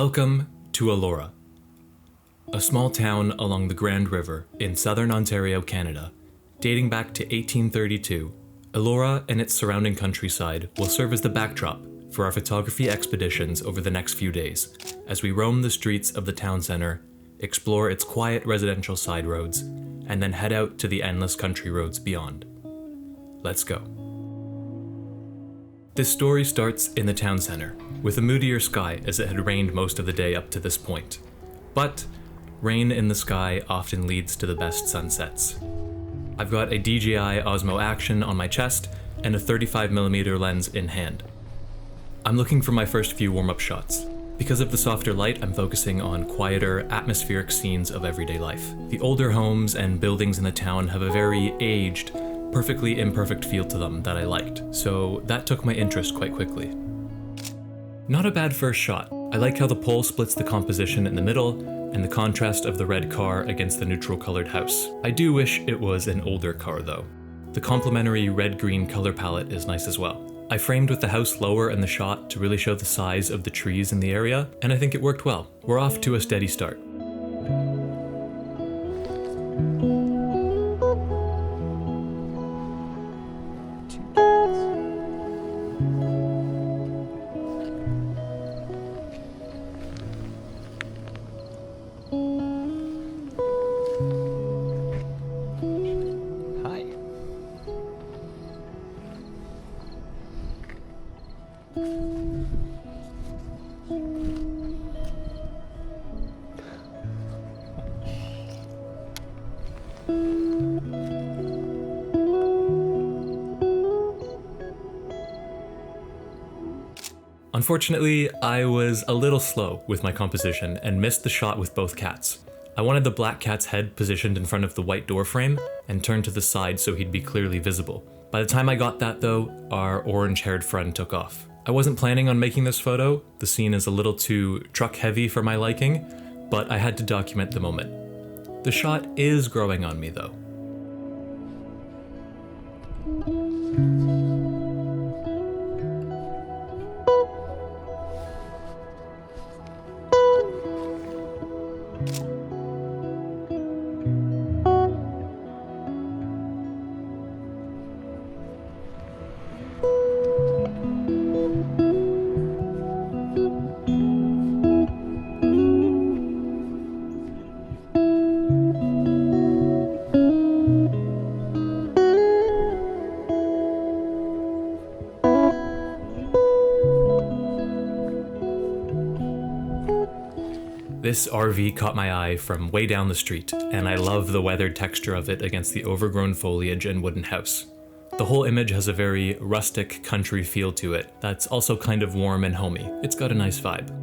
Welcome to Allora, a small town along the Grand River in southern Ontario, Canada. Dating back to 1832, Elora and its surrounding countryside will serve as the backdrop for our photography expeditions over the next few days, as we roam the streets of the town centre, explore its quiet residential side roads, and then head out to the endless country roads beyond. Let's go. This story starts in the town centre, with a moodier sky as it had rained most of the day up to this point. But rain in the sky often leads to the best sunsets. I've got a DJI Osmo Action on my chest and a 35mm lens in hand. I'm looking for my first few warm-up shots. Because of the softer light, I'm focusing on quieter, atmospheric scenes of everyday life. The older homes and buildings in the town have a very aged, perfectly imperfect feel to them that I liked, so that took my interest quite quickly. Not a bad first shot. I like how the pole splits the composition in the middle, and the contrast of the red car against the neutral colored house. I do wish it was an older car though. The complementary red-green color palette is nice as well. I framed with the house lower in the shot to really show the size of the trees in the area, and I think it worked well. We're off to a steady start. Unfortunately, I was a little slow with my composition and missed the shot with both cats. I wanted the black cat's head positioned in front of the white door frame and turned to the side so he'd be clearly visible. By the time I got that though, our orange-haired friend took off. I wasn't planning on making this photo. The scene is a little too truck heavy for my liking, but I had to document the moment. The shot is growing on me though. This RV caught my eye from way down the street, and I love the weathered texture of it against the overgrown foliage and wooden house. The whole image has a very rustic country feel to it that's also kind of warm and homey. It's got a nice vibe.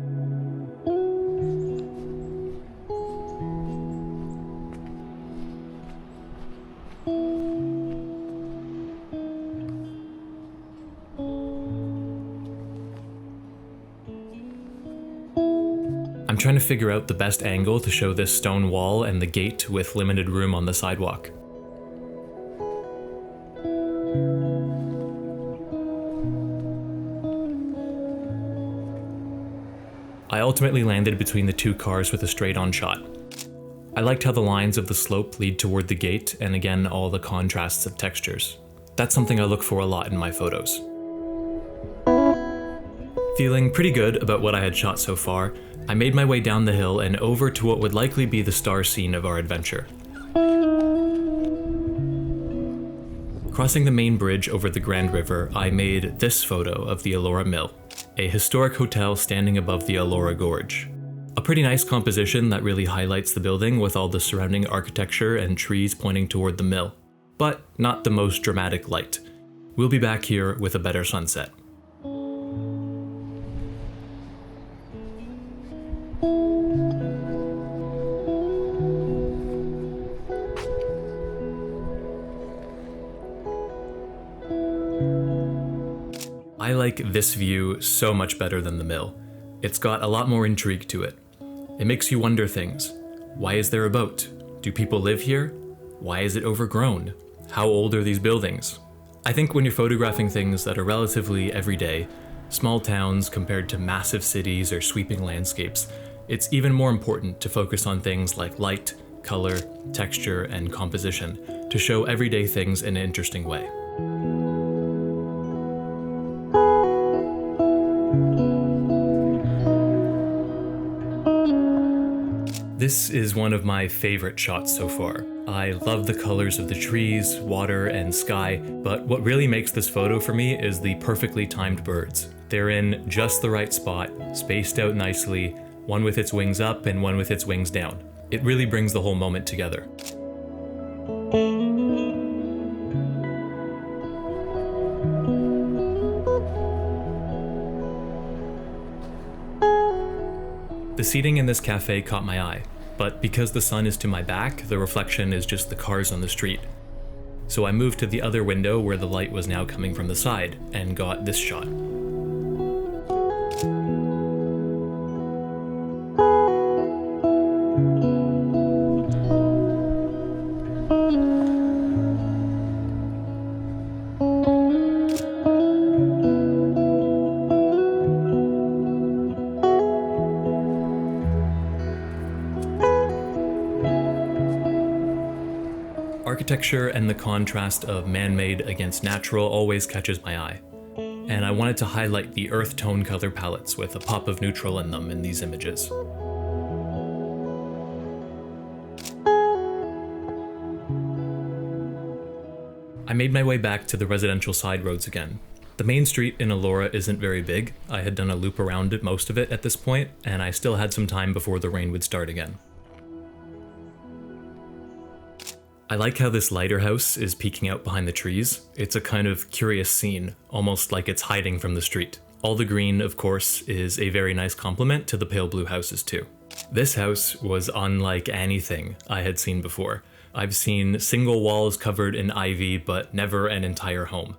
I'm trying to figure out the best angle to show this stone wall and the gate with limited room on the sidewalk. I ultimately landed between the two cars with a straight-on shot. I liked how the lines of the slope lead toward the gate, and again all the contrasts of textures. That's something I look for a lot in my photos. Feeling pretty good about what I had shot so far, I made my way down the hill and over to what would likely be the star scene of our adventure. Crossing the main bridge over the Grand River, I made this photo of the Allora Mill, a historic hotel standing above the Allora Gorge. A pretty nice composition that really highlights the building with all the surrounding architecture and trees pointing toward the mill, but not the most dramatic light. We'll be back here with a better sunset. I like this view so much better than the mill. It's got a lot more intrigue to it. It makes you wonder things. Why is there a boat? Do people live here? Why is it overgrown? How old are these buildings? I think when you're photographing things that are relatively everyday, Small towns compared to massive cities or sweeping landscapes, it's even more important to focus on things like light, color, texture, and composition to show everyday things in an interesting way. This is one of my favorite shots so far. I love the colors of the trees, water, and sky, but what really makes this photo for me is the perfectly timed birds. They're in just the right spot, spaced out nicely, one with its wings up and one with its wings down. It really brings the whole moment together. The seating in this cafe caught my eye, but because the sun is to my back, the reflection is just the cars on the street. So I moved to the other window where the light was now coming from the side, and got this shot. Architecture and the contrast of man-made against natural always catches my eye, and I wanted to highlight the earth tone color palettes with a pop of neutral in them in these images. I made my way back to the residential side roads again. The main street in Allora isn't very big. I had done a loop around it, most of it at this point, and I still had some time before the rain would start again. I like how this lighter-house is peeking out behind the trees. It's a kind of curious scene, almost like it's hiding from the street. All the green, of course, is a very nice complement to the pale blue houses too. This house was unlike anything I had seen before. I've seen single walls covered in ivy, but never an entire home.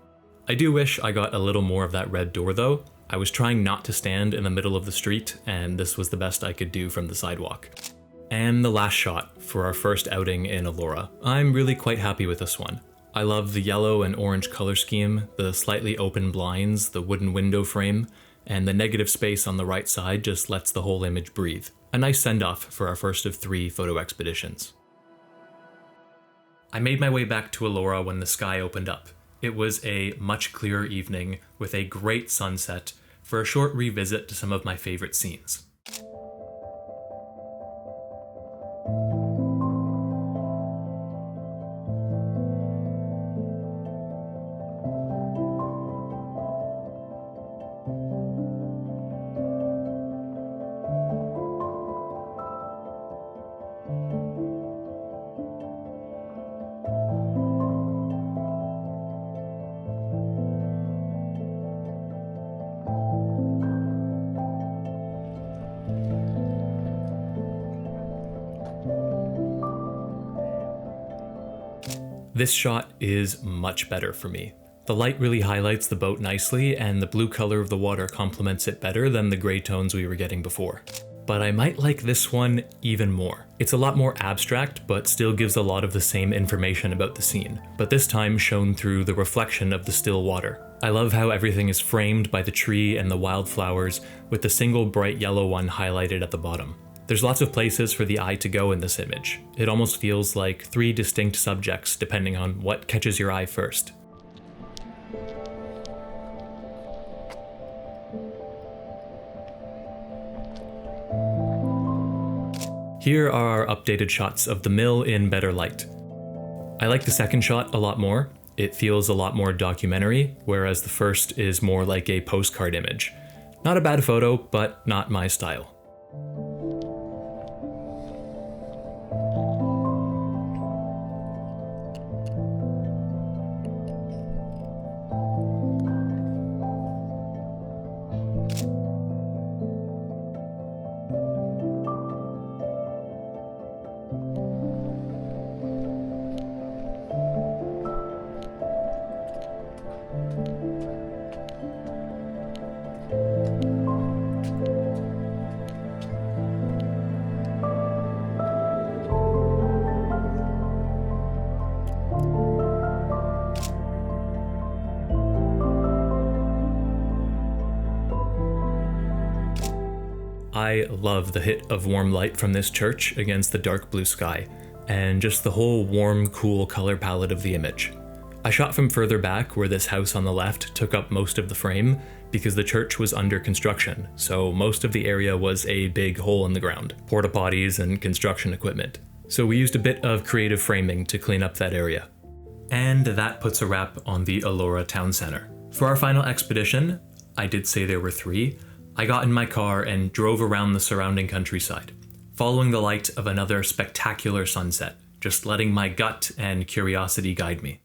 I do wish I got a little more of that red door though. I was trying not to stand in the middle of the street, and this was the best I could do from the sidewalk. And the last shot for our first outing in Allora. I'm really quite happy with this one. I love the yellow and orange color scheme, the slightly open blinds, the wooden window frame, and the negative space on the right side just lets the whole image breathe. A nice send-off for our first of 3 photo expeditions. I made my way back to Allora when the sky opened up. It was a much clearer evening with a great sunset for a short revisit to some of my favorite scenes. This shot is much better for me. The light really highlights the boat nicely, and the blue color of the water complements it better than the gray tones we were getting before. But I might like this one even more. It's a lot more abstract, but still gives a lot of the same information about the scene, but this time shown through the reflection of the still water. I love how everything is framed by the tree and the wildflowers, with the single bright yellow one highlighted at the bottom. There's lots of places for the eye to go in this image. It almost feels like 3 distinct subjects depending on what catches your eye first. Here are our updated shots of the mill in better light. I like the second shot a lot more. It feels a lot more documentary, whereas the first is more like a postcard image. Not a bad photo, but not my style. I love the hit of warm light from this church against the dark blue sky, and just the whole warm, cool color palette of the image. I shot from further back where this house on the left took up most of the frame because the church was under construction, so most of the area was a big hole in the ground, porta potties and construction equipment. So we used a bit of creative framing to clean up that area. And that puts a wrap on the Allora town center. For our final expedition, I did say there were 3, I got in my car and drove around the surrounding countryside, following the light of another spectacular sunset, just letting my gut and curiosity guide me.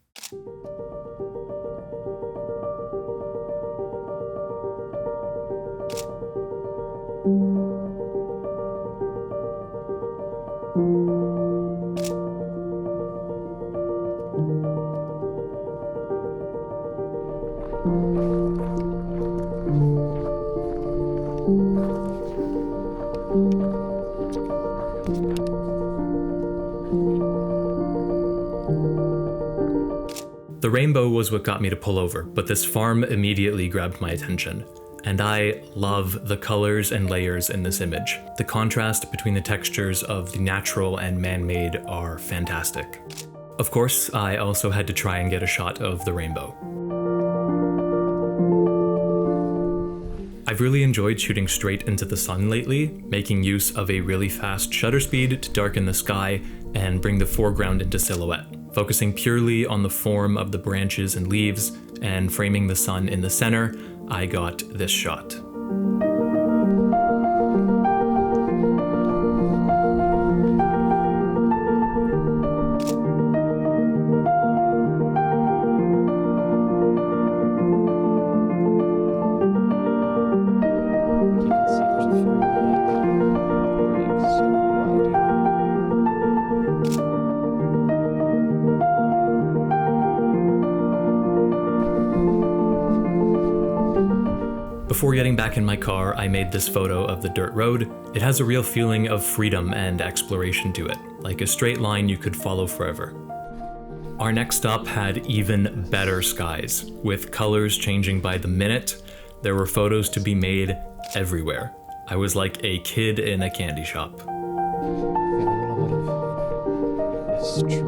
The rainbow was what got me to pull over, but this farm immediately grabbed my attention. And I love the colors and layers in this image. The contrast between the textures of the natural and man-made are fantastic. Of course, I also had to try and get a shot of the rainbow. I've really enjoyed shooting straight into the sun lately, making use of a really fast shutter speed to darken the sky and bring the foreground into silhouette, focusing purely on the form of the branches and leaves and framing the sun in the center. I got this shot. Before getting back in my car, I made this photo of the dirt road. It has a real feeling of freedom and exploration to it, like a straight line you could follow forever. Our next stop had even better skies, with colors changing by the minute. There were photos to be made everywhere. I was like a kid in a candy shop. A little bit of this tree,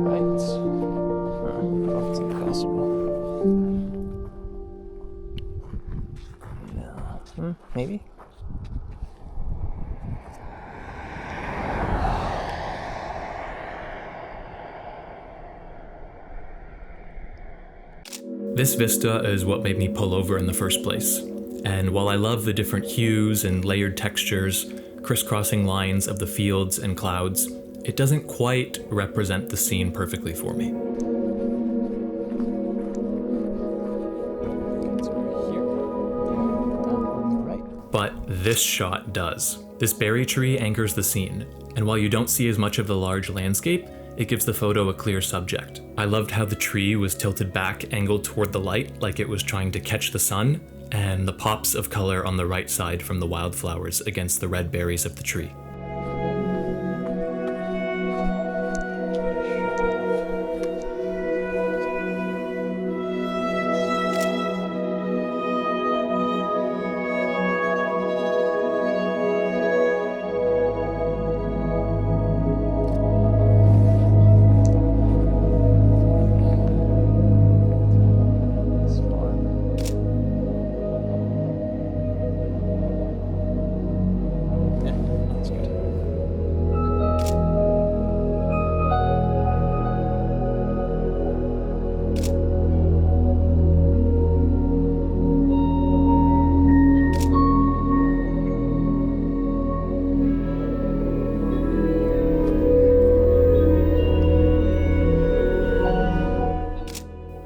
right? I don't know if it's even possible. Yeah, maybe? This vista is what made me pull over in the first place. And while I love the different hues and layered textures, crisscrossing lines of the fields and clouds, it doesn't quite represent the scene perfectly for me. It's over here. On the right. But this shot does. This berry tree anchors the scene, and while you don't see as much of the large landscape, it gives the photo a clear subject. I loved how the tree was tilted back, angled toward the light, like it was trying to catch the sun, and the pops of color on the right side from the wildflowers against the red berries of the tree.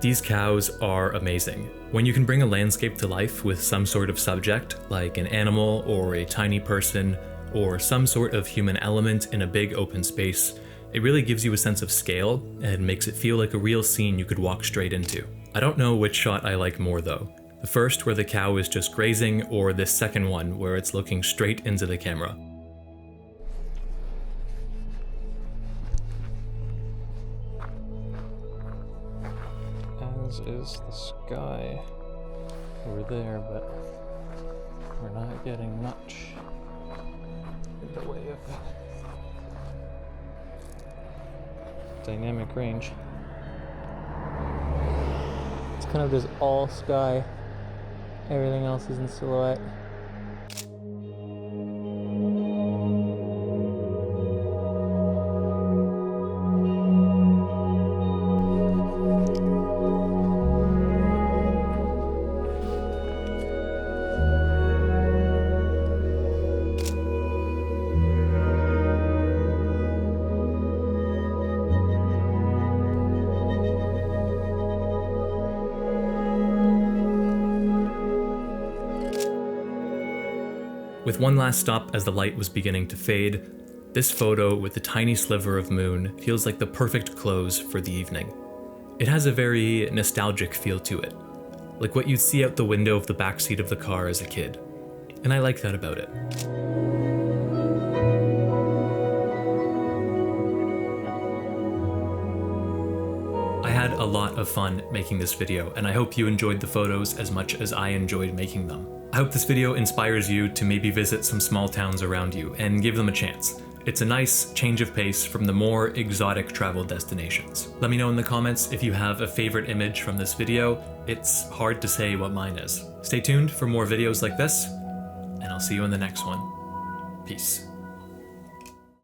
These cows are amazing. When you can bring a landscape to life with some sort of subject, like an animal or a tiny person, or some sort of human element in a big open space, it really gives you a sense of scale and makes it feel like a real scene you could walk straight into. I don't know which shot I like more though. The first where the cow is just grazing, or this second one where it's looking straight into the camera. As is the sky over there, but We're not getting much in the way of dynamic range. It's kind of just all sky. Everything else is in silhouette. With one last stop as the light was beginning to fade, this photo with the tiny sliver of moon feels like the perfect close for the evening. It has a very nostalgic feel to it, like what you'd see out the window of the backseat of the car as a kid. And I like that about it. I had a lot of fun making this video, and I hope you enjoyed the photos as much as I enjoyed making them. I hope this video inspires you to maybe visit some small towns around you and give them a chance. It's a nice change of pace from the more exotic travel destinations. Let me know in the comments if you have a favorite image from this video. It's hard to say what mine is. Stay tuned for more videos like this, and I'll see you in the next one. Peace.